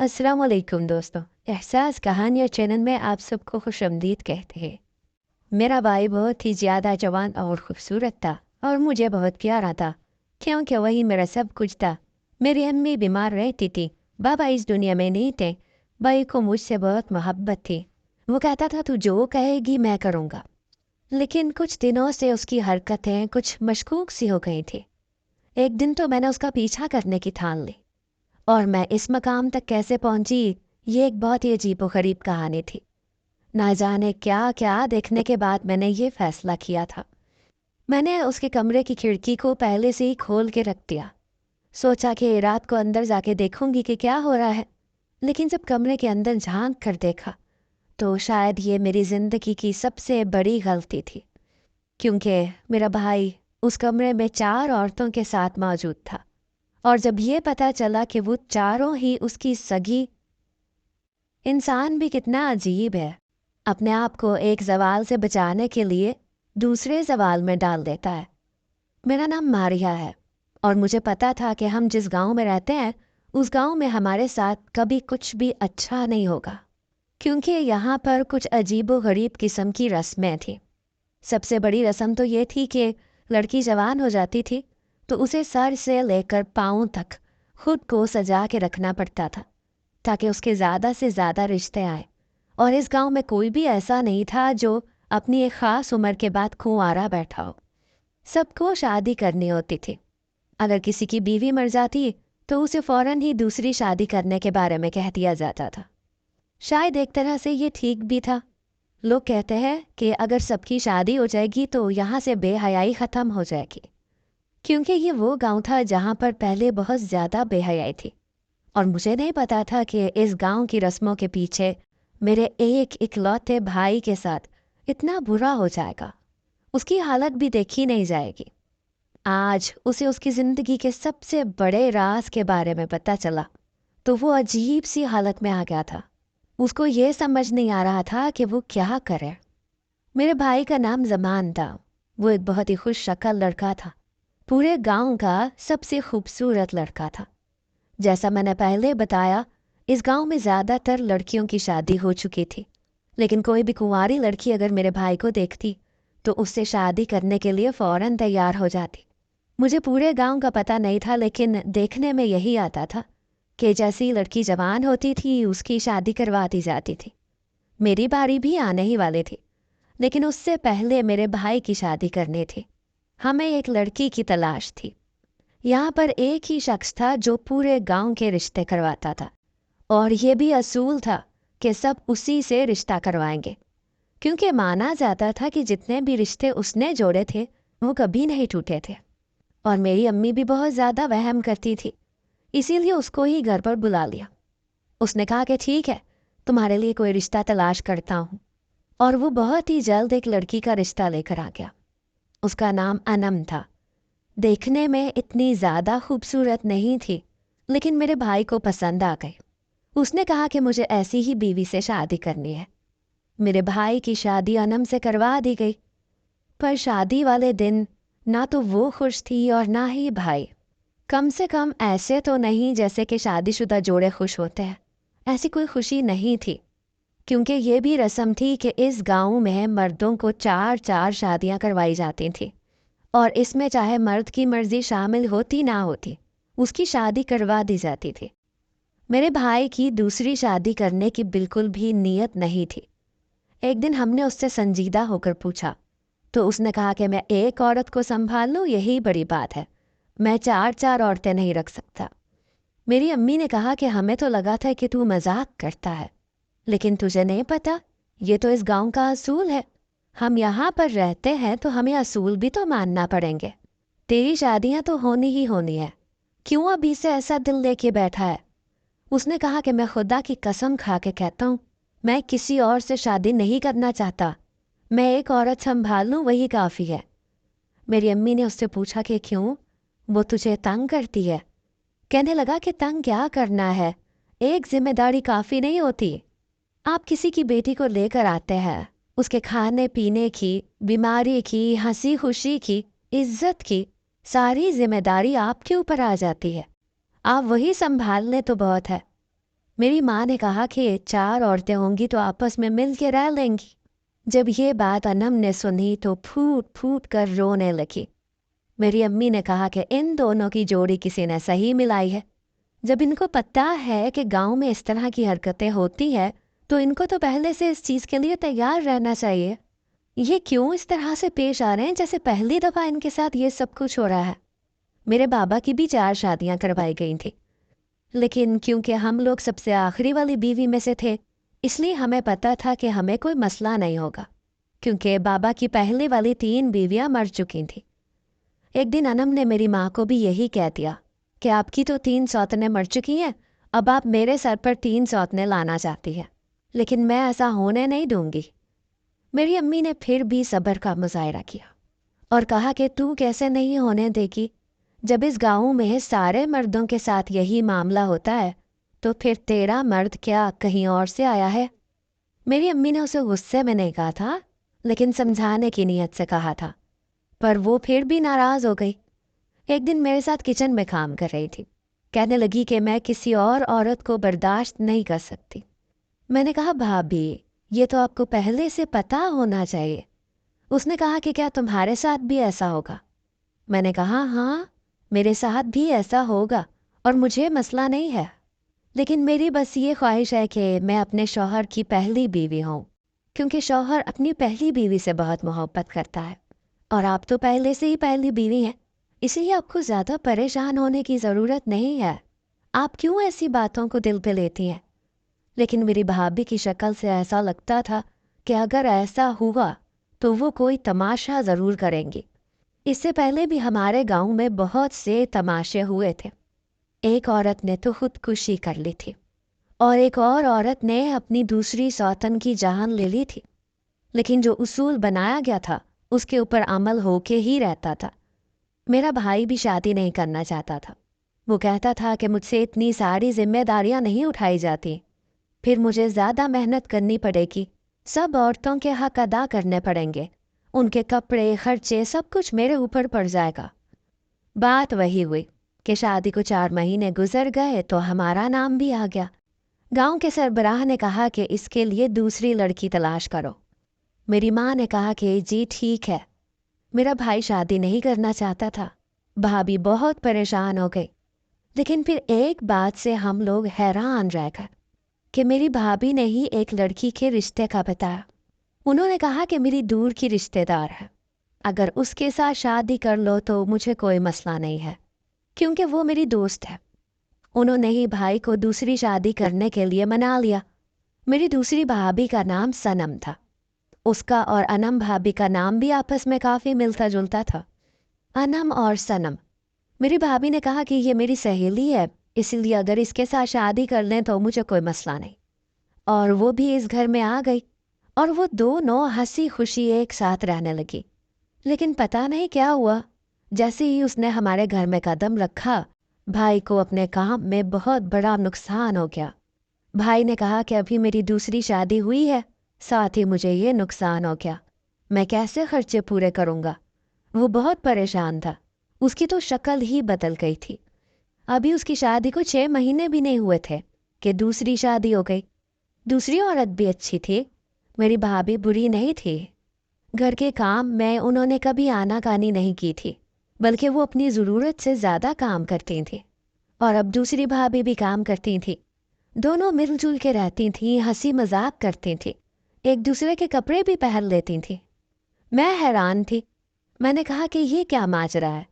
अस्सलाम वालेकुम दोस्तों। एहसास कहानियाँ चैनल में आप सबको खुशामदीद कहते हैं। मेरा भाई बहुत ही ज़्यादा जवान और खूबसूरत था और मुझे बहुत प्यारा था, क्योंकि वही मेरा सब कुछ था। मेरी अम्मी बीमार रहती थी, बाबा इस दुनिया में नहीं थे। भाई को मुझसे बहुत मोहब्बत थी। वो कहता था तू जो कहेगी मैं करूँगा। लेकिन कुछ दिनों से उसकी हरकतें कुछ मशकूक सी हो गई थी। एक दिन तो मैंने उसका पीछा करने की ठान ली, और मैं इस मकाम तक कैसे पहुंची, ये एक बहुत ही अजीबोगरीब कहानी थी। ना जाने क्या क्या देखने के बाद मैंने ये फैसला किया था। मैंने उसके कमरे की खिड़की को पहले से ही खोल के रख दिया। सोचा कि रात को अंदर जाके देखूंगी कि क्या हो रहा है। लेकिन जब कमरे के अंदर झांक कर देखा तो शायद ये मेरी ज़िंदगी की सबसे बड़ी गलती थी, क्योंकि मेरा भाई उस कमरे में 4 औरतों के साथ मौजूद था। और जब ये पता चला कि वो चारों ही उसकी सगी। इंसान भी कितना अजीब है, अपने आप को एक सवाल से बचाने के लिए दूसरे सवाल में डाल देता है। मेरा नाम मारिया है और मुझे पता था कि हम जिस गांव में रहते हैं उस गांव में हमारे साथ कभी कुछ भी अच्छा नहीं होगा, क्योंकि यहाँ पर कुछ अजीबोगरीब किस्म की रस्में थीं। सबसे बड़ी रस्म तो ये थी कि लड़की जवान हो जाती थी तो उसे सर से लेकर पाँव तक खुद को सजा के रखना पड़ता था, ताकि उसके ज़्यादा से ज़्यादा रिश्ते आए। और इस गांव में कोई भी ऐसा नहीं था जो अपनी एक ख़ास उम्र के बाद कुंवारा बैठा हो। सबको शादी करनी होती थी। अगर किसी की बीवी मर जाती तो उसे फ़ौरन ही दूसरी शादी करने के बारे में कह दिया जाता था। शायद एक तरह से ये ठीक भी था। लोग कहते हैं कि अगर सबकी शादी हो जाएगी तो यहाँ से बेहयाई ख़त्म हो जाएगी, क्योंकि ये वो गांव था जहाँ पर पहले बहुत ज़्यादा बेहयाई थी। और मुझे नहीं पता था कि इस गांव की रस्मों के पीछे मेरे एक इकलौते भाई के साथ इतना बुरा हो जाएगा। उसकी हालत भी देखी नहीं जाएगी। आज उसे उसकी ज़िंदगी के सबसे बड़े राज के बारे में पता चला तो वो अजीब सी हालत में आ गया था। उसको ये समझ नहीं आ रहा था कि वो क्या करे। मेरे भाई का नाम ज़मान था। वो एक बहुत ही खुश शक्ल लड़का था, पूरे गांव का सबसे खूबसूरत लड़का था। जैसा मैंने पहले बताया, इस गांव में ज़्यादातर लड़कियों की शादी हो चुकी थी, लेकिन कोई भी कुंवारी लड़की अगर मेरे भाई को देखती तो उससे शादी करने के लिए फ़ौरन तैयार हो जाती। मुझे पूरे गांव का पता नहीं था, लेकिन देखने में यही आता था कि जैसी लड़की जवान होती थी उसकी शादी करवा दी जाती थी। मेरी बारी भी आने ही वाली थी, लेकिन उससे पहले मेरे भाई की शादी करनी थी। हमें एक लड़की की तलाश थी। यहाँ पर एक ही शख्स था जो पूरे गांव के रिश्ते करवाता था, और ये भी असूल था कि सब उसी से रिश्ता करवाएंगे, क्योंकि माना जाता था कि जितने भी रिश्ते उसने जोड़े थे वो कभी नहीं टूटे थे। और मेरी अम्मी भी बहुत ज़्यादा वहम करती थी, इसीलिए उसको ही घर पर बुला लिया। उसने कहा कि ठीक है, तुम्हारे लिए कोई रिश्ता तलाश करता हूँ। और वो बहुत ही जल्द एक लड़की का रिश्ता लेकर आ गया। उसका नाम अनम था। देखने में इतनी ज़्यादा खूबसूरत नहीं थी, लेकिन मेरे भाई को पसंद आ गई। उसने कहा कि मुझे ऐसी ही बीवी से शादी करनी है। मेरे भाई की शादी अनम से करवा दी गई, पर शादी वाले दिन ना तो वो खुश थी और ना ही भाई। कम से कम ऐसे तो नहीं जैसे कि शादीशुदा जोड़े खुश होते हैं। ऐसी कोई खुशी नहीं थी, क्योंकि ये भी रस्म थी कि इस गांव में मर्दों को 4-4 शादियां करवाई जाती थी, और इसमें चाहे मर्द की मर्जी शामिल होती ना होती, उसकी शादी करवा दी जाती थी। मेरे भाई की दूसरी शादी करने की बिल्कुल भी नीयत नहीं थी। एक दिन हमने उससे संजीदा होकर पूछा तो उसने कहा कि मैं एक औरत को संभाल लूँ यही बड़ी बात है, मैं 4-4 औरतें नहीं रख सकता। मेरी अम्मी ने कहा कि हमें तो लगा था कि तू मजाक करता है, लेकिन तुझे नहीं पता, ये तो इस गांव का असूल है। हम यहाँ पर रहते हैं तो हमें असूल भी तो मानना पड़ेंगे। तेरी शादियाँ तो होनी ही होनी है, क्यों अभी से ऐसा दिल लेके बैठा है। उसने कहा कि मैं खुदा की कसम खा के कहता हूँ, मैं किसी और से शादी नहीं करना चाहता। मैं एक औरत संभाल लूँ वही काफ़ी है। मेरी अम्मी ने उससे पूछा कि क्यों, वो तुझे तंग करती है। कहने लगा कि तंग क्या करना है, एक जिम्मेदारी काफ़ी नहीं होती। आप किसी की बेटी को लेकर आते हैं, उसके खाने पीने की, बीमारी की, हंसी खुशी की, इज्जत की सारी जिम्मेदारी आपके ऊपर आ जाती है। आप वही संभाल लें तो बहुत है। मेरी माँ ने कहा कि 4 औरतें होंगी तो आपस में मिल के रह लेंगी। जब ये बात अनम ने सुनी तो फूट फूट कर रोने लगी। मेरी अम्मी ने कहा कि इन दोनों की जोड़ी किसी ने सही मिलाई है। जब इनको पता है कि गांव में इस तरह की हरकतें होती है तो इनको तो पहले से इस चीज़ के लिए तैयार रहना चाहिए। ये क्यों इस तरह से पेश आ रहे हैं जैसे पहली दफ़ा इनके साथ ये सब कुछ हो रहा है। मेरे बाबा की भी 4 शादियां करवाई गई थी, लेकिन क्योंकि हम लोग सबसे आखिरी वाली बीवी में से थे इसलिए हमें पता था कि हमें कोई मसला नहीं होगा, क्योंकि बाबा की पहले वाली 3 बीवियां मर चुकी थीं। एक दिन अनम ने मेरी माँ को भी यही कह दिया कि आपकी तो 3 सौतनें मर चुकी हैं, अब आप मेरे सर पर 3 सौतनें लाना चाहती हैं, लेकिन मैं ऐसा होने नहीं दूंगी। मेरी अम्मी ने फिर भी सब्र का मुजाहरा किया और कहा कि तू कैसे नहीं होने देगी, जब इस गाँव में सारे मर्दों के साथ यही मामला होता है तो फिर तेरा मर्द क्या कहीं और से आया है। मेरी अम्मी ने उसे गुस्से में नहीं कहा था, लेकिन समझाने की नीयत से कहा था, पर वो फिर भी नाराज़ हो गई। एक दिन मेरे साथ किचन में काम कर रही थी, कहने लगी कि मैं किसी और औरत को बर्दाश्त नहीं कर सकती। मैंने कहा भाभी ये तो आपको पहले से पता होना चाहिए। उसने कहा कि क्या तुम्हारे साथ भी ऐसा होगा। मैंने कहा हाँ मेरे साथ भी ऐसा होगा और मुझे मसला नहीं है, लेकिन मेरी बस ये ख्वाहिश है कि मैं अपने शौहर की पहली बीवी हूँ, क्योंकि शौहर अपनी पहली बीवी से बहुत मोहब्बत करता है और आप तो पहले से ही पहली बीवी हैं, इसलिए आपको ज़्यादा परेशान होने की ज़रूरत नहीं है। आप क्यों ऐसी बातों को दिल पे लेती हैं। लेकिन मेरी भाभी की शक्ल से ऐसा लगता था कि अगर ऐसा हुआ तो वो कोई तमाशा ज़रूर करेंगी। इससे पहले भी हमारे गांव में बहुत से तमाशे हुए थे। एक औरत ने तो खुदकुशी कर ली थी और एक और औरत ने अपनी दूसरी सौतन की जान ले ली थी, लेकिन जो उसूल बनाया गया था उसके ऊपर अमल होके ही रहता था। मेरा भाई भी शादी नहीं करना चाहता था। वो कहता था कि मुझसे इतनी सारी जिम्मेदारियां नहीं उठाई जाती, फिर मुझे ज़्यादा मेहनत करनी पड़ेगी, सब औरतों के हक अदा करने पड़ेंगे, उनके कपड़े खर्चे सब कुछ मेरे ऊपर पड़ जाएगा। बात वही हुई कि शादी को 4 महीने गुजर गए तो हमारा नाम भी आ गया। गांव के सरबराह ने कहा कि इसके लिए दूसरी लड़की तलाश करो। मेरी माँ ने कहा कि जी ठीक है। मेरा भाई शादी नहीं करना चाहता था। भाभी बहुत परेशान हो गई, लेकिन फिर एक बात से हम लोग हैरान रह गए कि मेरी भाभी ने ही एक लड़की के रिश्ते का बताया। उन्होंने कहा कि मेरी दूर की रिश्तेदार है, अगर उसके साथ शादी कर लो तो मुझे कोई मसला नहीं है, क्योंकि वो मेरी दोस्त है। उन्होंने ही भाई को दूसरी शादी करने के लिए मना लिया। मेरी दूसरी भाभी का नाम सनम था। उसका और अनम भाभी का नाम भी आपस में काफ़ी मिलता जुलता था, अनम और सनम। मेरी भाभी ने कहा कि ये मेरी सहेली है, इसलिए अगर इसके साथ शादी कर लें तो मुझे कोई मसला नहीं। और वो भी इस घर में आ गई और वो दोनों हंसी खुशी एक साथ रहने लगी। लेकिन पता नहीं क्या हुआ, जैसे ही उसने हमारे घर में कदम रखा भाई को अपने काम में बहुत बड़ा नुकसान हो गया। भाई ने कहा कि अभी मेरी दूसरी शादी हुई है, साथ ही मुझे ये नुकसान हो गया, मैं कैसे खर्चे पूरे करूँगा। वो बहुत परेशान था, उसकी तो शक्ल ही बदल गई थी। अभी उसकी शादी को 6 महीने भी नहीं हुए थे कि दूसरी शादी हो गई। दूसरी औरत भी अच्छी थी, मेरी भाभी बुरी नहीं थी। घर के काम में उन्होंने कभी आनाकानी नहीं की थी, बल्कि वो अपनी ज़रूरत से ज़्यादा काम करती थी। और अब दूसरी भाभी भी काम करती थी। दोनों मिलजुल के रहती थीं, हंसी मजाक करती थी, एक दूसरे के कपड़े भी पहन लेती थी। मैं हैरान थी। मैंने कहा कि ये क्या माजरा है।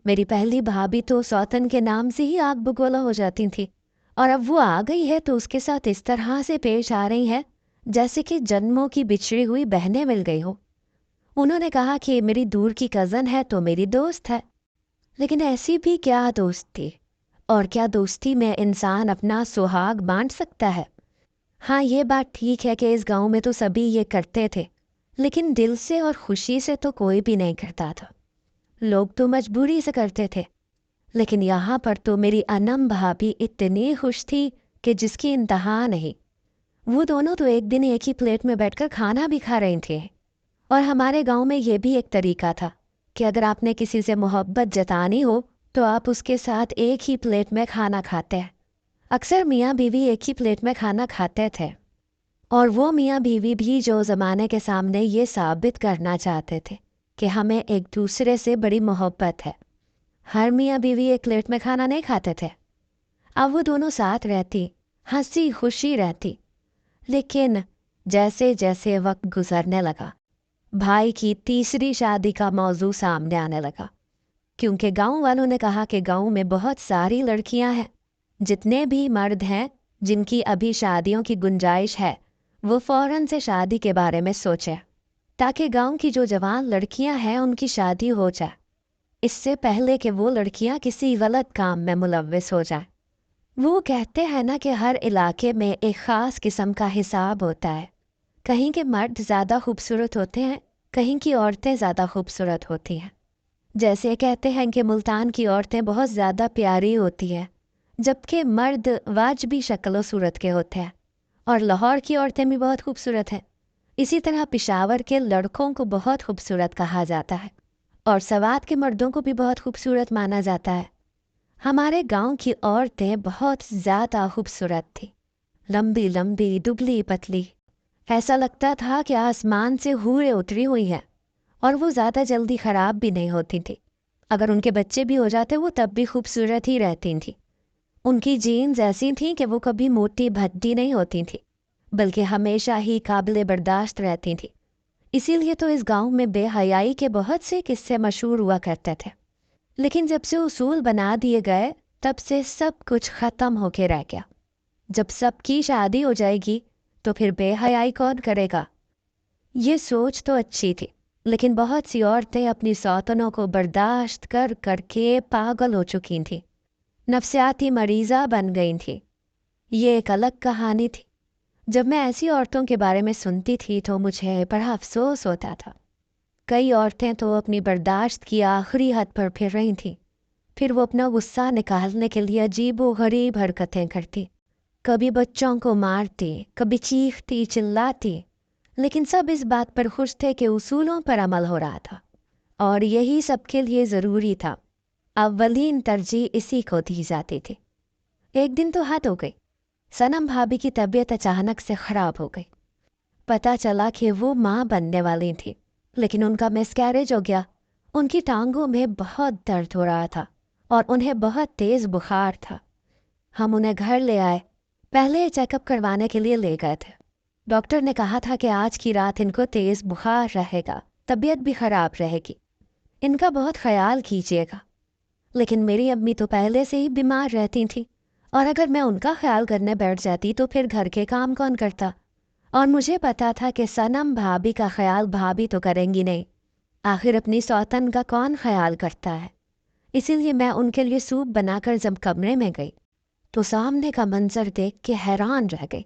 मेरी पहली भाभी तो सौतन के नाम से ही आग बगोला हो जाती थी, और अब वो आ गई है तो उसके साथ इस तरह से पेश आ रही है जैसे कि जन्मों की बिछड़ी हुई बहनें मिल गई हो। उन्होंने कहा कि मेरी दूर की कज़न है तो मेरी दोस्त है, लेकिन ऐसी भी क्या दोस्त थी, और क्या दोस्ती में इंसान अपना सुहाग बांट सकता है। हाँ ये बात ठीक है कि इस गांव में तो सभी ये करते थे, लेकिन दिल से और खुशी से तो कोई भी नहीं करता था। लोग तो मजबूरी से करते थे, लेकिन यहाँ पर तो मेरी अनम भाभी इतनी खुश थी कि जिसकी इंतहा नहीं। वो दोनों तो एक दिन एक ही प्लेट में बैठकर खाना भी खा रही थी। और हमारे गांव में ये भी एक तरीका था कि अगर आपने किसी से मोहब्बत जतानी हो तो आप उसके साथ एक ही प्लेट में खाना खाते हैं। अक्सर मियाँ बीवी एक ही प्लेट में खाना खाते थे, और वो मियाँ बीवी भी जो ज़माने के सामने ये साबित करना चाहते थे कि हमें एक दूसरे से बड़ी मोहब्बत है। हर मियाँ बीवी एक प्लेट में खाना नहीं खाते थे। अब वो दोनों साथ रहती, हंसी खुशी रहती। लेकिन जैसे जैसे वक्त गुजरने लगा, भाई की तीसरी शादी का मौजू सामने आने लगा, क्योंकि गांव वालों ने कहा कि गांव में बहुत सारी लड़कियां हैं। जितने भी मर्द हैं जिनकी अभी शादियों की गुंजाइश है, वो फौरन से शादी के बारे में सोचे, ताकि गांव की जो जवान लड़कियां हैं उनकी शादी हो जाए, इससे पहले कि वो लड़कियां किसी गलत काम में मुलव्वस हो जाए। वो कहते हैं ना कि हर इलाके में एक ख़ास किस्म का हिसाब होता है। कहीं के मर्द ज़्यादा खूबसूरत होते हैं, कहीं की औरतें ज़्यादा खूबसूरत होती हैं। जैसे कहते हैं कि मुल्तान की औरतें बहुत ज़्यादा प्यारी होती हैं, जबकि मर्द वाजबी शक्ल सूरत के होते हैं। और लाहौर की औरतें भी बहुत खूबसूरत हैं। इसी तरह पेशावर के लड़कों को बहुत खूबसूरत कहा जाता है, और सवात के मर्दों को भी बहुत खूबसूरत माना जाता है। हमारे गांव की औरतें बहुत ज़्यादा खूबसूरत थी, लंबी लंबी दुबली पतली। ऐसा लगता था कि आसमान से हूरें उतरी हुई हैं, और वो ज़्यादा जल्दी ख़राब भी नहीं होती थी। अगर उनके बच्चे भी हो जाते वो तब भी खूबसूरत ही रहती थीं। उनकी जीन्स ऐसी थीं कि वो कभी मोटी भद्दी नहीं होती थी, बल्कि हमेशा ही काबिल बर्दाश्त रहती थी। इसीलिए तो इस गांव में बेहयाई के बहुत से किस्से मशहूर हुआ करते थे। लेकिन जब से उसूल बना दिए गए, तब से सब कुछ ख़त्म होके रह गया। जब सबकी शादी हो जाएगी तो फिर बेहयाई कौन करेगा? ये सोच तो अच्छी थी, लेकिन बहुत सी औरतें अपनी सौतनों को बर्दाश्त कर करके पागल हो चुकी थीं, नफसियाती मरीज़ा बन गई थीं। ये एक अलग कहानी थी। जब मैं ऐसी औरतों के बारे में सुनती थी तो मुझे बड़ा अफसोस होता था। कई औरतें तो अपनी बर्दाश्त की आखिरी हद पर फिर रही थीं। फिर वो अपना गुस्सा निकालने के लिए अजीबो गरीब हरकतें करती। कभी बच्चों को मारती, कभी चीखती चिल्लाती, लेकिन सब इस बात पर खुश थे कि उसूलों पर अमल हो रहा था, और यही सबके लिए ज़रूरी था। अव्वलीन तरजीह इसी को दी जाती थी। एक दिन तो हद हो गई। सनम भाभी की तबीयत अचानक से ख़राब हो गई। पता चला कि वो माँ बनने वाली थी, लेकिन उनका मिसकैरेज हो गया। उनकी टांगों में बहुत दर्द हो रहा था, और उन्हें बहुत तेज़ बुखार था। हम उन्हें घर ले आए। पहले चेकअप करवाने के लिए ले गए थे। डॉक्टर ने कहा था कि आज की रात इनको तेज़ बुखार रहेगा, तबीयत भी ख़राब रहेगी, इनका बहुत ख्याल कीजिएगा। लेकिन मेरी अम्मी तो पहले से ही बीमार रहती थी, और अगर मैं उनका ख्याल करने बैठ जाती तो फिर घर के काम कौन करता? और मुझे पता था कि सनम भाभी का ख्याल भाभी तो करेंगी नहीं, आखिर अपनी सौतन का कौन ख्याल करता है। इसीलिए मैं उनके लिए सूप बनाकर जब कमरे में गई तो सामने का मंजर देख के हैरान रह गई।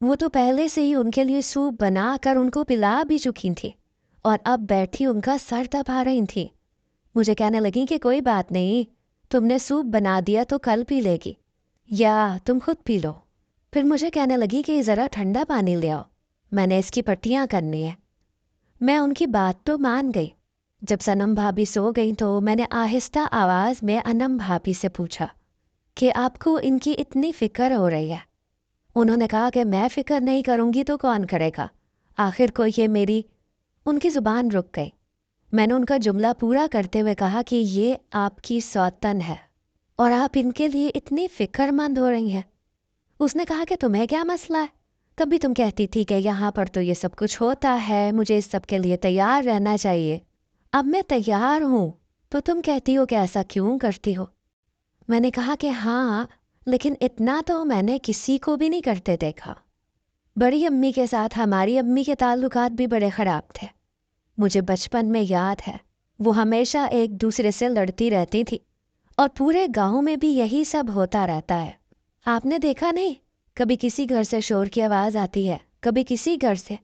वो तो पहले से ही उनके लिए सूप बनाकर उनको पिला भी चुकी थी, और अब बैठी उनका सर दबा रही थी। मुझे कहने लगी कि कोई बात नहीं, तुमने सूप बना दिया तो कल पी लेगी, या तुम खुद पी लो। फिर मुझे कहने लगी कि ज़रा ठंडा पानी ले आओ, मैंने इसकी पट्टियाँ करनी है। मैं उनकी बात तो मान गई। जब सनम भाभी सो गई तो मैंने आहिस्ता आवाज़ में अनम भाभी से पूछा कि आपको इनकी इतनी फ़िक्र हो रही है। उन्होंने कहा कि मैं फ़िक्र नहीं करूँगी तो कौन करेगा, आखिर को ये मेरी। उनकी ज़ुबान रुक गई। मैंने उनका जुमला पूरा करते हुए कहा कि ये आपकी सौतन है, और आप इनके लिए इतनी फ़िक्रमंद हो रही हैं। उसने कहा कि तुम्हें क्या मसला है? कभी तुम कहती थी कि यहाँ पर तो ये सब कुछ होता है, मुझे इस सब के लिए तैयार रहना चाहिए। अब मैं तैयार हूँ तो तुम कहती हो कि ऐसा क्यों करती हो? मैंने कहा कि हाँ, लेकिन इतना तो मैंने किसी को भी नहीं करते देखा। बड़ी अम्मी के साथ हमारी अम्मी के ताल्लुकात भी बड़े ख़राब थे। मुझे बचपन में याद है, वो हमेशा एक दूसरे से लड़ती रहती थी, और पूरे गांव में भी यही सब होता रहता है। आपने देखा नहीं, कभी किसी घर से शोर की आवाज़ आती है, कभी किसी घर से।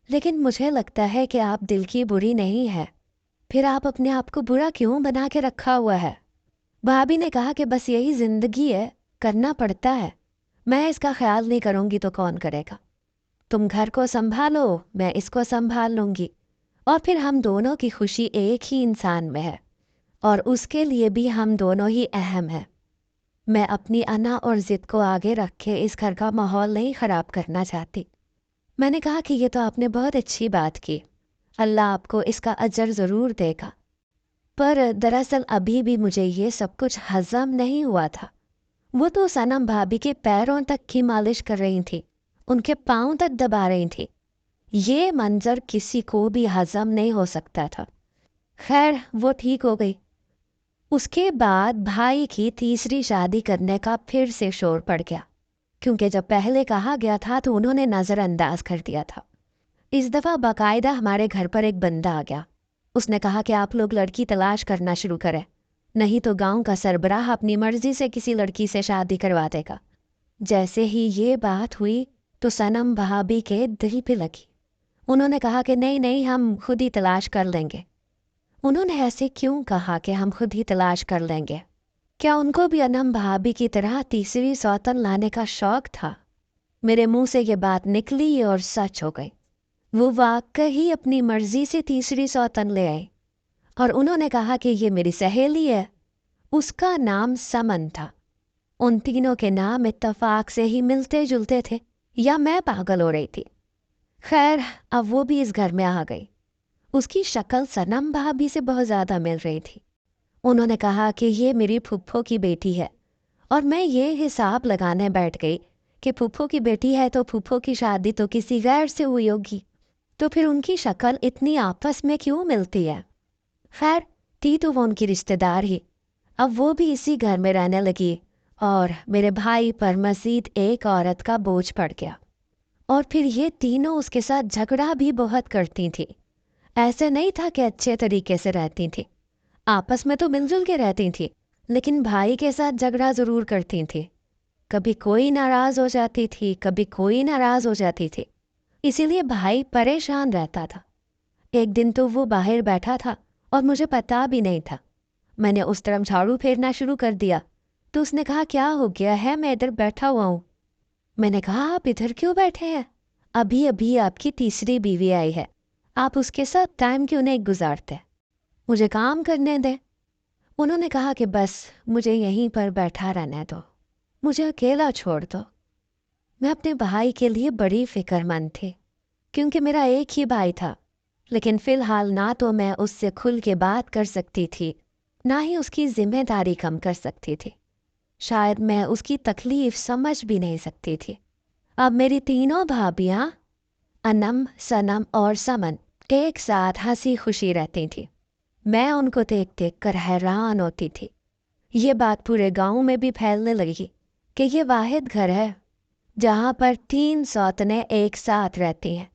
लेकिन मुझे लगता है कि आप दिल की बुरी नहीं है, फिर आप अपने आप को बुरा क्यों बना के रखा हुआ है? भाभी ने कहा कि बस यही ज़िंदगी है, करना पड़ता है। मैं इसका ख्याल नहीं करूँगी तो कौन करेगा? तुम घर को संभालो, मैं इसको संभाल लूँगी, और फिर हम दोनों की खुशी एक ही इंसान में है, और उसके लिए भी हम दोनों ही अहम हैं। میں اپنی انا اور ضد کو آگے رکھ کے اس گھر کا ماحول نہیں خراب کرنا چاہتی۔ میں نے کہا کہ یہ تو آپ نے بہت اچھی بات کی، اللہ آپ کو اس کا اجر ضرور دے گا، پر دراصل ابھی بھی مجھے یہ سب کچھ ہضم نہیں ہوا تھا۔ وہ تو صنم بھابھی کے پیروں تک کی مالش کر رہی تھی، ان کے پاؤں تک دبا رہی تھی۔ یہ منظر کسی کو بھی ہضم نہیں ہو سکتا تھا۔ خیر وہ ٹھیک ہو گئی۔ اس کے بعد بھائی کی تیسری شادی کرنے کا پھر سے شور پڑ گیا، کیونکہ جب پہلے کہا گیا تھا تو انہوں نے نظر انداز کر دیا تھا۔ اس دفعہ باقاعدہ ہمارے گھر پر ایک بندہ آ گیا۔ اس نے کہا کہ آپ لوگ لڑکی تلاش کرنا شروع کریں، نہیں تو گاؤں کا سربراہ اپنی مرضی سے کسی لڑکی سے شادی کروا دے گا۔ جیسے ہی یہ بات ہوئی تو صنم بھابھی کے دل پہ لگی۔ انہوں نے کہا کہ نہیں ہم خود ہی تلاش کر لیں گے۔ انہوں نے ایسے کیوں کہا کہ ہم خود ہی تلاش کر لیں گے؟ کیا ان کو بھی انم بھابھی کی طرح تیسری سوتن لانے کا شوق تھا؟ میرے منہ سے یہ بات نکلی اور سچ ہو گئی۔ وہ واقعی اپنی مرضی سے تیسری سوتن لے آئے، اور انہوں نے کہا کہ یہ میری سہیلی ہے۔ اس کا نام سمن تھا۔ ان تینوں کے نام اتفاق سے ہی ملتے جلتے تھے، یا میں پاگل ہو رہی تھی؟ خیر اب وہ بھی اس گھر میں آ گئی۔ اس کی شکل صنم بھابھی سے بہت زیادہ مل رہی تھی۔ انہوں نے کہا کہ یہ میری پھپھو کی بیٹی ہے، اور میں یہ حساب لگانے بیٹھ گئی کہ پھپھو کی بیٹی ہے تو پھپھو کی شادی تو کسی غیر سے ہوئی ہوگی، تو پھر ان کی شکل اتنی آپس میں کیوں ملتی ہے؟ خیر تھی تو وہ ان کی رشتہ دار ہی۔ اب وہ بھی اسی گھر میں رہنے لگی، اور میرے بھائی پر مزید ایک عورت کا بوجھ پڑ گیا، اور پھر یہ تینوں اس کے ساتھ جھگڑا بھی بہت کرتی تھیں۔ ایسے نہیں تھا کہ اچھے طریقے سے رہتی تھیں، آپس میں تو مل جل کے رہتی تھیں، لیکن بھائی کے ساتھ جھگڑا ضرور کرتی تھیں۔ کبھی کوئی ناراض ہو جاتی تھی، کبھی کوئی ناراض ہو جاتی تھی، اسی لیے بھائی پریشان رہتا تھا۔ ایک دن تو وہ باہر بیٹھا تھا اور مجھے پتا بھی نہیں تھا۔ میں نے اس طرف جھاڑو پھیرنا شروع کر دیا تو اس نے کہا کیا ہو گیا ہے؟ میں ادھر بیٹھا ہوا ہوں۔ میں نے کہا آپ ادھر کیوں بیٹھے ہیں؟ ابھی آپ کی تیسری بیوی آئی ہے، آپ اس کے ساتھ ٹائم کیوں نہیں گزارتے؟ مجھے کام کرنے دیں۔ انہوں نے کہا کہ بس مجھے یہیں پر بیٹھا رہنے دو، مجھے اکیلا چھوڑ دو۔ میں اپنے بھائی کے لیے بڑی فکر مند تھی، کیونکہ میرا ایک ہی بھائی تھا، لیکن فی الحال نہ تو میں اس سے کھل کے بات کر سکتی تھی، نہ ہی اس کی ذمہ داری کم کر سکتی تھی۔ شاید میں اس کی تکلیف سمجھ بھی نہیں سکتی تھی۔ اب میری تینوں بھابیاں انم، صنم اور سمن ایک ساتھ ہنسی خوشی رہتی تھی۔ میں ان کو دیکھ دیکھ کر حیران ہوتی تھی۔ یہ بات پورے گاؤں میں بھی پھیلنے لگی کہ یہ واحد گھر ہے جہاں پر 3 سوتنیں ایک ساتھ رہتی ہیں،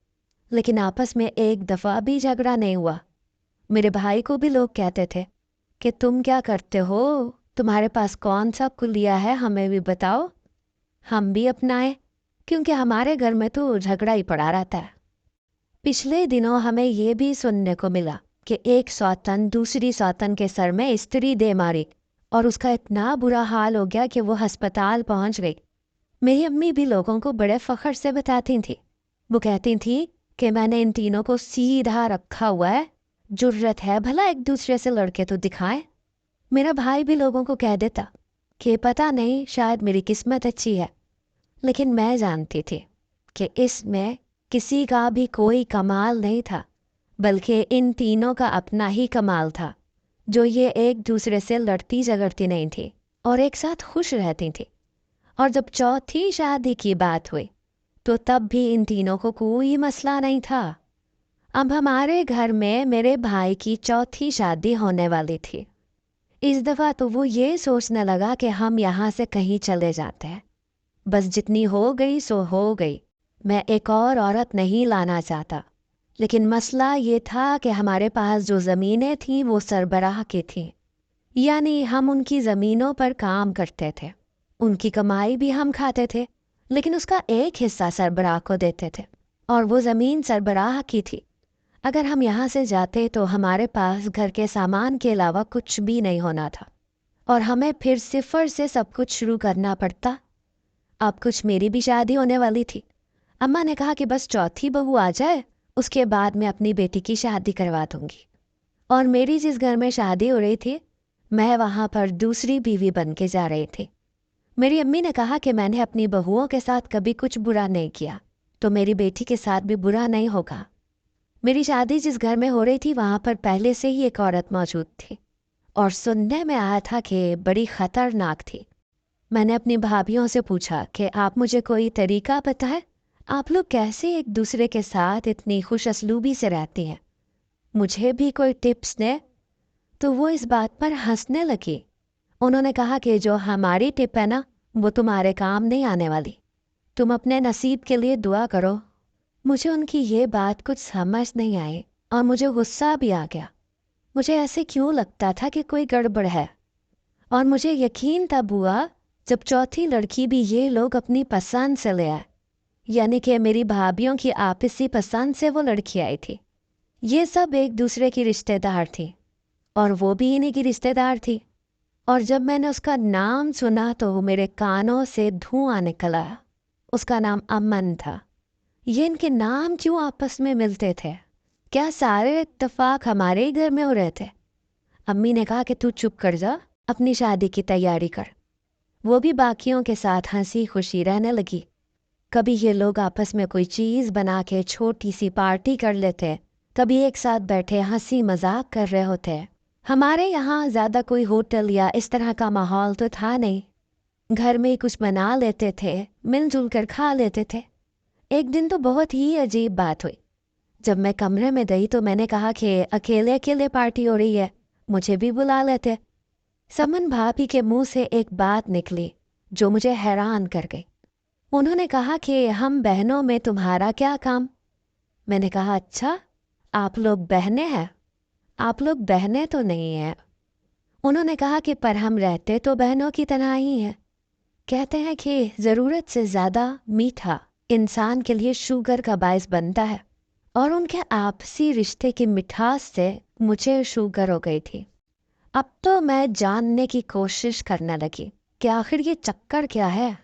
لیکن آپس میں ایک دفعہ بھی جھگڑا نہیں ہوا۔ میرے بھائی کو بھی لوگ کہتے تھے کہ تم کیا کرتے ہو، تمہارے پاس کون سا کلیہ ہے، ہمیں بھی بتاؤ، ہم بھی اپنائیں، کیونکہ ہمارے گھر میں تو جھگڑا ہی پڑا رہتا ہے۔ پچھلے دنوں ہمیں یہ بھی سننے کو ملا کہ ایک سوتن دوسری سوتن کے سر میں استری دے ماری، اور اس کا اتنا برا حال ہو گیا کہ وہ ہسپتال پہنچ گئی۔ میری امی بھی لوگوں کو بڑے فخر سے بتاتی تھیں۔ وہ کہتی تھی کہ میں نے ان تینوں کو سیدھا رکھا ہوا ہے، جرت ہے بھلا ایک دوسرے سے لڑکے تو دکھائیں۔ میرا بھائی بھی لوگوں کو کہہ دیتا کہ پتہ نہیں شاید میری قسمت اچھی ہے، لیکن میں جانتی تھی کہ اس میں کسی کا بھی کوئی کمال نہیں تھا، بلکہ ان تینوں کا اپنا ہی کمال تھا، جو یہ ایک دوسرے سے لڑتی جھگڑتی نہیں تھی اور ایک ساتھ خوش رہتی تھی۔ اور جب چوتھی شادی کی بات ہوئی تو تب بھی ان تینوں کو کوئی مسئلہ نہیں تھا۔ اب ہمارے گھر میں میرے بھائی کی چوتھی شادی ہونے والی تھی۔ اس دفعہ تو وہ یہ سوچنے لگا کہ ہم یہاں سے کہیں چلے جاتے ہیں، بس جتنی ہو گئی سو ہو گئی، میں ایک اور عورت نہیں لانا چاہتا۔ لیکن مسئلہ یہ تھا کہ ہمارے پاس جو زمینیں تھیں وہ سربراہ کی تھیں، یعنی ہم ان کی زمینوں پر کام کرتے تھے، ان کی کمائی بھی ہم کھاتے تھے، لیکن اس کا ایک حصہ سربراہ کو دیتے تھے، اور وہ زمین سربراہ کی تھی۔ اگر ہم یہاں سے جاتے تو ہمارے پاس گھر کے سامان کے علاوہ کچھ بھی نہیں ہونا تھا، اور ہمیں پھر صفر سے سب کچھ شروع کرنا پڑتا۔ اب کچھ میری بھی شادی ہونے والی تھی۔ اماں نے کہا کہ بس چوتھی بہو آ جائے، اس کے بعد میں اپنی بیٹی کی شادی کروا دوں گی، اور میری جس گھر میں شادی ہو رہی تھی میں وہاں پر دوسری بیوی بن کے جا رہی تھی۔ मेरी अम्मी ने कहा कि मैंने अपनी बहुओं के साथ कभी कुछ बुरा नहीं किया, तो मेरी बेटी के साथ भी बुरा नहीं होगा। मेरी शादी जिस घर में हो रही थी वहाँ पर पहले से ही एक औरत मौजूद थी और सुनने में आया था कि बड़ी खतरनाक थी। मैंने अपनी भाभीयों से पूछा कि आप मुझे कोई तरीका बताएं, आप लोग कैसे एक दूसरे के साथ इतनी खुश असलूबी से रहती हैं, मुझे भी कोई टिप्स दें। तो वो इस बात पर हंसने लगी। उन्होंने कहा कि जो हमारी टिप है ना, वो तुम्हारे काम नहीं आने वाली, तुम अपने नसीब के लिए दुआ करो। मुझे उनकी ये बात कुछ समझ नहीं आई और मुझे गुस्सा भी आ गया। मुझे ऐसे क्यों लगता था कि कोई गड़बड़ है, और मुझे यकीन तब हुआ जब चौथी लड़की भी ये लोग अपनी पसंद से ले आए, यानी कि मेरी भाभीयों की आपसी पसंद से वो लड़की आई थी। ये सब एक दूसरे की रिश्तेदार थी और वो भी इन्हीं की रिश्तेदार थी। और जब मैंने उसका नाम सुना तो मेरे कानों से धुआं निकल आया। उसका नाम अमन था। ये इनके नाम क्यों आपस में मिलते थे? क्या सारे इत्तेफाक हमारे ही घर में हो रहे थे? अम्मी ने कहा कि तू चुप कर जा, अपनी शादी की तैयारी कर। वो भी बाकियों के साथ हंसी खुशी रहने लगी। कभी ये लोग आपस में कोई चीज़ बना के छोटी सी पार्टी कर लेते, कभी एक साथ बैठे हंसी मजाक कर रहे होते। हमारे यहाँ ज़्यादा कोई होटल या इस तरह का माहौल तो था नहीं। घर में ही कुछ बना लेते थे, मिलजुल कर खा लेते थे। एक दिन तो बहुत ही अजीब बात हुई। जब मैं कमरे में गई तो मैंने कहा कि अकेले अकेले पार्टी हो रही है, मुझे भी बुला लेते। समन भाभी के मुंह से एक बात निकली जो मुझे हैरान कर गई। उन्होंने कहा कि हम बहनों में तुम्हारा क्या काम? मैंने कहा अच्छा, आप लोग बहनें हैं? आप लोग बहनें तो नहीं हैं। उन्होंने कहा कि पर हम रहते तो बहनों की तरह ही हैं। कहते हैं कि ज़रूरत से ज़्यादा मीठा इंसान के लिए शुगर का बायस बनता है, और उनके आपसी रिश्ते की मिठास से मुझे शुगर हो गई थी। अब तो मैं जानने की कोशिश करने लगी कि आखिर ये चक्कर क्या है।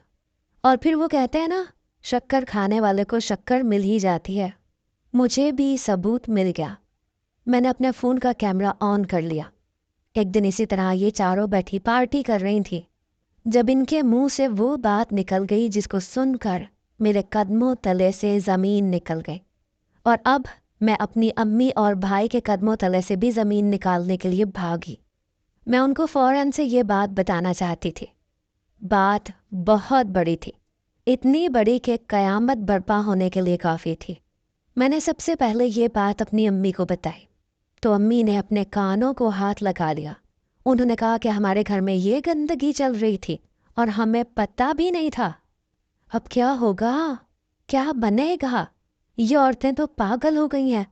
और फिर वो कहते हैं ना, शक्कर खाने वाले को शक्कर मिल ही जाती है। मुझे भी सबूत मिल गया। मैंने अपने फ़ोन का कैमरा ऑन कर लिया। एक दिन इसी तरह ये चारों बैठी पार्टी कर रही थी, जब इनके मुंह से वो बात निकल गई जिसको सुनकर मेरे कदमों तले से ज़मीन निकल गई। और अब मैं अपनी अम्मी और भाई के कदमों तले से भी ज़मीन निकालने के लिए भागी। मैं उनको फ़ौरन से ये बात बताना चाहती थी। बात बहुत बड़ी थी, इतनी बड़ी कि क़यामत बर्पा होने के लिए काफ़ी थी। मैंने सबसे पहले ये बात अपनी अम्मी को बताई तो अम्मी ने अपने कानों को हाथ लगा लिया। उन्होंने कहा कि हमारे घर में ये गंदगी चल रही थी और हमें पता भी नहीं था। अब क्या होगा, क्या बनेगा? ये औरतें तो पागल हो गई हैं।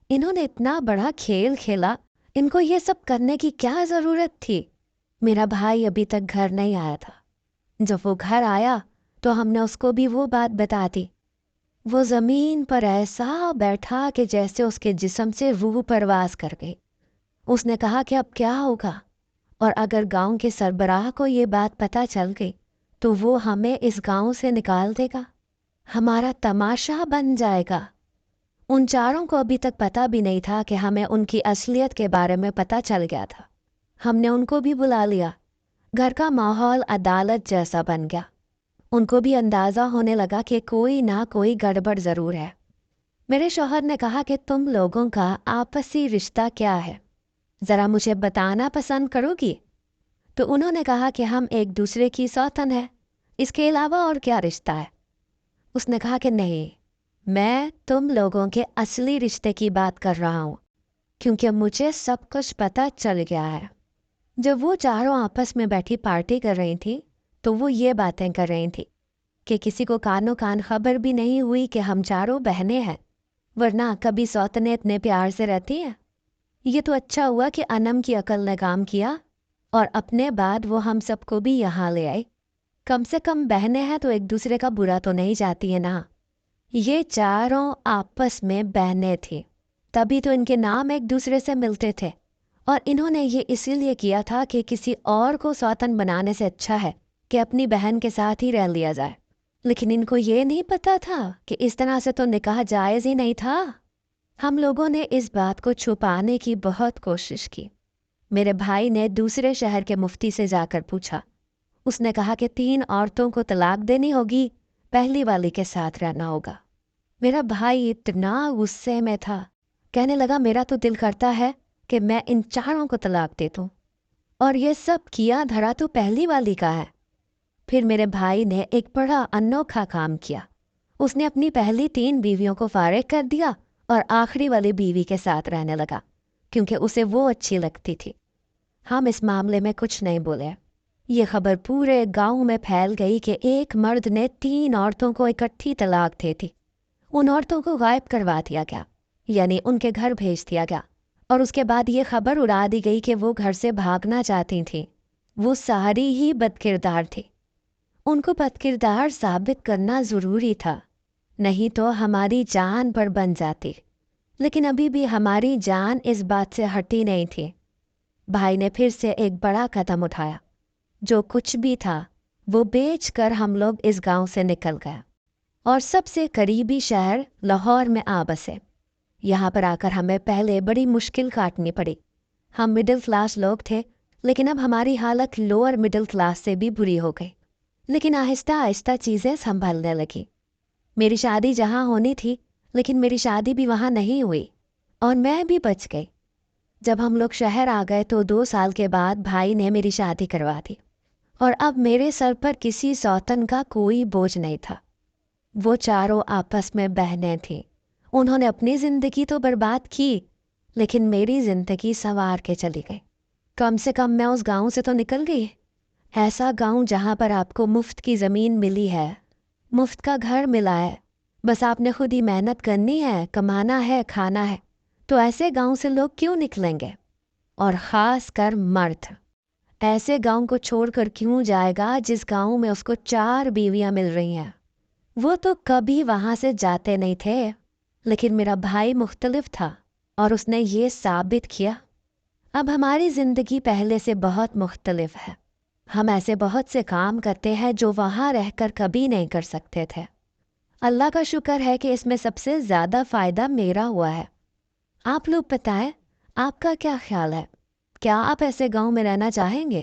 इन्होंने इतना बड़ा खेल खेला, इनको ये सब करने की क्या ज़रूरत थी? मेरा भाई अभी तक घर नहीं आया था। जब वो घर आया तो हमने उसको भी वो बात बता दी। वो ज़मीन पर ऐसा बैठा कि जैसे उसके जिस्म से रूह परवास कर गई। उसने कहा कि अब क्या होगा, और अगर गांव के सरबराह को ये बात पता चल गई तो वो हमें इस गांव से निकाल देगा, हमारा तमाशा बन जाएगा। उन चारों को अभी तक पता भी नहीं था कि हमें उनकी असलियत के बारे में पता चल गया था। हमने उनको भी बुला लिया। घर का माहौल अदालत जैसा बन गया। उनको भी अंदाज़ा होने लगा कि कोई ना कोई गड़बड़ ज़रूर है। मेरे शौहर ने कहा कि तुम लोगों का आपसी रिश्ता क्या है, ज़रा मुझे बताना पसंद करोगी? तो उन्होंने कहा कि हम एक दूसरे की सौतन है, इसके अलावा और क्या रिश्ता है? उसने कहा कि नहीं, मैं तुम लोगों के असली रिश्ते की बात कर रहा हूँ, क्योंकि मुझे सब कुछ पता चल गया है। जब वो चारों आपस में बैठी पार्टी कर रही थी तो वो ये बातें कर रही थी कि किसी को कानों कान खबर भी नहीं हुई कि हम चारों बहनें हैं, वरना कभी सौतनें इतने प्यार से रहती हैं। ये तो अच्छा हुआ कि अनम की अकल ने काम किया और अपने बाद वो हम सबको भी यहाँ ले आई। कम से कम बहनें हैं तो एक दूसरे का बुरा तो नहीं चाहती है ना। ये चारों आपस में बहनें थी, तभी तो इनके नाम एक दूसरे से मिलते थे। और इन्होंने ये इसीलिए किया था कि किसी और को सौतन बनाने से अच्छा है कि अपनी बहन के साथ ही रह लिया जाए। लेकिन इनको ये नहीं पता था कि इस तरह से तो निकाह जायज़ ही नहीं था। हम लोगों ने इस बात को छुपाने की बहुत कोशिश की। मेरे भाई ने दूसरे शहर के मुफ्ती से जाकर पूछा। اس نے کہا کہ 3 عورتوں کو طلاق دینی ہوگی، پہلی والی کے ساتھ رہنا ہوگا۔ میرا بھائی اتنا غصے میں تھا، کہنے لگا میرا تو دل کرتا ہے کہ میں ان چاروں کو طلاق دے دوں، اور یہ سب کیا دھرا تو پہلی والی کا ہے۔ پھر میرے بھائی نے ایک بڑا انوکھا کام کیا، اس نے اپنی پہلی 3 بیویوں کو فارغ کر دیا اور آخری والی بیوی کے ساتھ رہنے لگا، کیونکہ اسے وہ اچھی لگتی تھی۔ ہم اس معاملے میں کچھ نہیں بولے۔ یہ خبر پورے گاؤں میں پھیل گئی کہ ایک مرد نے 3 عورتوں کو اکٹھی طلاق دے دی۔ ان عورتوں کو غائب کروا دیا گیا، یعنی ان کے گھر بھیج دیا گیا، اور اس کے بعد یہ خبر اڑا دی گئی کہ وہ گھر سے بھاگنا چاہتی تھیں۔ وہ ساری ہی بد کردار تھی۔ ان کو بد کردار ثابت کرنا ضروری تھا، نہیں تو ہماری جان پر بن جاتی، لیکن ابھی بھی ہماری جان اس بات سے ہٹی نہیں تھی۔ بھائی نے پھر سے ایک بڑا قدم اٹھایا، جو کچھ بھی تھا وہ بیچ کر ہم لوگ اس گاؤں سے نکل گیا اور سب سے قریبی شہر لاہور میں آ بسے۔ یہاں پر آ کر ہمیں پہلے بڑی مشکل کاٹنی پڑی۔ ہم مڈل کلاس لوگ تھے، لیکن اب ہماری حالت لوور مڈل کلاس سے بھی بری ہو گئی۔ لیکن آہستہ آہستہ چیزیں سنبھلنے لگی۔ میری شادی جہاں ہونی تھی، لیکن میری شادی بھی وہاں نہیں ہوئی، اور میں بھی بچ گئی۔ جب ہم لوگ شہر آ گئے تو 2 سال کے بعد بھائی نے میری شادی کروا دی، اور اب میرے سر پر کسی سوتن کا کوئی بوجھ نہیں تھا۔ وہ چاروں آپس میں بہنیں تھیں۔ انہوں نے اپنی زندگی تو برباد کی، لیکن میری زندگی سنوار کے چلی گئی۔ کم سے کم میں اس گاؤں سے تو نکل گئی۔ ایسا گاؤں جہاں پر آپ کو مفت کی زمین ملی ہے، مفت کا گھر ملا ہے، بس آپ نے خود ہی محنت کرنی ہے، کمانا ہے، کھانا ہے۔ تو ایسے گاؤں سے لوگ کیوں نکلیں گے؟ اور خاص کر مرد ایسے گاؤں کو چھوڑ کر کیوں جائے گا جس گاؤں میں اس کو 4 بیویاں مل رہی ہیں؟ وہ تو کبھی وہاں سے جاتے نہیں تھے، لیکن میرا بھائی مختلف تھا، اور اس نے یہ ثابت کیا۔ اب ہماری زندگی پہلے سے بہت مختلف ہے۔ ہم ایسے بہت سے کام کرتے ہیں جو وہاں رہ کر کبھی نہیں کر سکتے تھے۔ اللہ کا شکر ہے کہ اس میں سب سے زیادہ فائدہ میرا ہوا ہے۔ آپ لوگ بتائیں، آپ کا کیا خیال ہے؟ کیا آپ ایسے گاؤں میں رہنا چاہیں گے؟